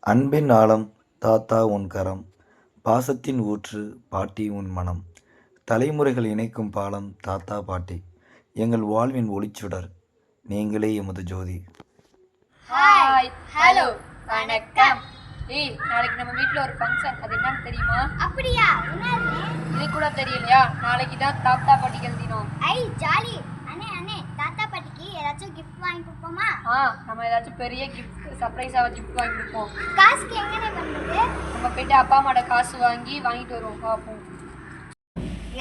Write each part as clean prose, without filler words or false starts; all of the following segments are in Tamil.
அன்பின் ஆழம் தாத்தா உன் கரம், பாசத்தின் ஊற்று பாட்டி உன் மனம், தலைமுறைகள் இணைக்கும் பாலம் தாத்தா பாட்டி, எங்கள் வாழ்வின் ஒளிச்சுடர், நீங்களே எமது ஜோதி. ஹாய் ஹலோ வணக்கம். நாளைக்கு நம்ம வீட்டில் ஒரு ஃபங்க்ஷன், அது என்னன்னு தெரியுமா? அப்படியா? இது கூட தெரியலையா? நாளைக்கு தான் தாத்தா பாட்டிகள் தினம். ஐ ஜாலி. அண்ணே தாத்தா பாட்டிக்கு ஏதாச்சும் கிஃப்ட் வாங்கி கொடுப்போமா? நம்ம ஏதாச்சும் பெரிய கிஃப்ட் சர்ப்ரைஸாக கிஃப்ட் வாங்கி கொடுப்போம். காசுக்கு எங்கனே பண்ணுறது? நம்ம போயிட்டு அப்பா அம்மாவோட காசு வாங்கிட்டு வருவோம். பார்ப்போம்.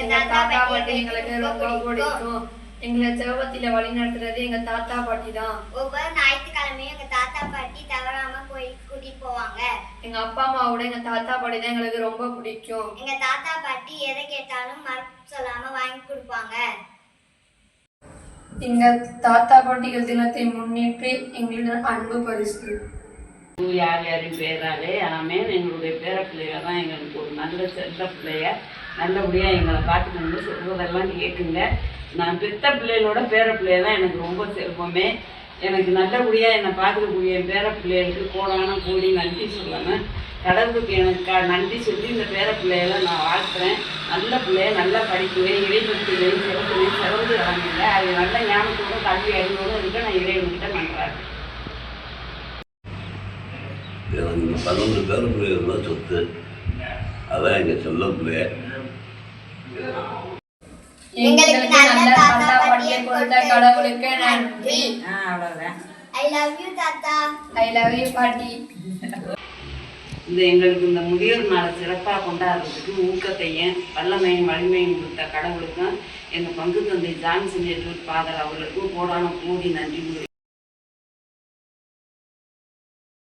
எங்க தாத்தா பாட்டி எங்களுக்கு ரொம்ப பிடிக்கும். எங்களை செவத்தில வழி நடத்துறது எங்க தாத்தா பாட்டி தான். ஒவ்வொரு ஞாயிற்றுக்கிழமையும் எங்க தாத்தா பாட்டி தவறாம கோயிலுக்கு கூட்டிட்டு போவாங்க. எங்க அப்பா அம்மாவோட எங்க தாத்தா பாட்டி தான் எங்களுக்கு ரொம்ப பிடிக்கும். எங்க தாத்தா பாட்டி எதை கேட்டாலும் மறுப்பு சொல்லாம வாங்கி கொடுப்பாங்க. எங்க தாத்தா பாட்டிகள் தினத்தை முன்னிட்டு எங்களிடம் அன்பு பரிசு. யார் யாரும் பேராலே ஆமே எங்களுடைய பேர பிள்ளைகள் தான் எங்களுக்கு ஒரு நல்ல செல்ல பிள்ளைய நல்லபடியாக எங்களை பார்த்துக்கணும்னு சொல்வதெல்லாம் கேட்குங்க. நான் பெத்த பிள்ளைகளோட பேர பிள்ளைய தான் எனக்கு ரொம்ப செல்வமே. எனக்கு நல்லபடியாக என்னை பார்த்துக்கக்கூடிய பேர பிள்ளைகளுக்கு கோடான கூடி நன்றி சொல்லணும். கடவுளுக்கு எனக்கு நன்றி சொல்லி இந்த பேர பிள்ளைகளை நான் வாழ்த்துறேன். நல்ல பிள்ளைய நல்லா படிக்குவேன், இறைபக்தியிலையும் சிறப்புலையும் சிறந்து வராங்க. அது நல்ல ஞானத்தோடு கல்வி அறிவோடு இருக்க நான் இறைவன்கிட்ட நன்றாரு. எனக்கு இந்த 12 பேர பிள்ளைகள் தான் சொத்து. அதான் எங்கள் செல்ல பிள்ளைய. எங்களுக்கு நல்ல தாத்தா பாட்டியை கொடுத்த கடவுளுக்கு நன்றி. அவ்வளோதான். ஐ லவ் யூ தாத்தா. ஐ லவ் யூ பாட்டி. எங்களுக்கு இந்த முதியோர் நாளை சிறப்பாக கொண்டாடுறதுக்கு ஊக்கத்தையும் வல்லமையும் வலிமையும் கொடுத்த கடவுளுக்கும் எங்கள் பங்கு தந்தை ஜான்சன் எட்வர்ட் ஃபாதர் அவர்களுக்கும் கோடான கோடி நன்றி.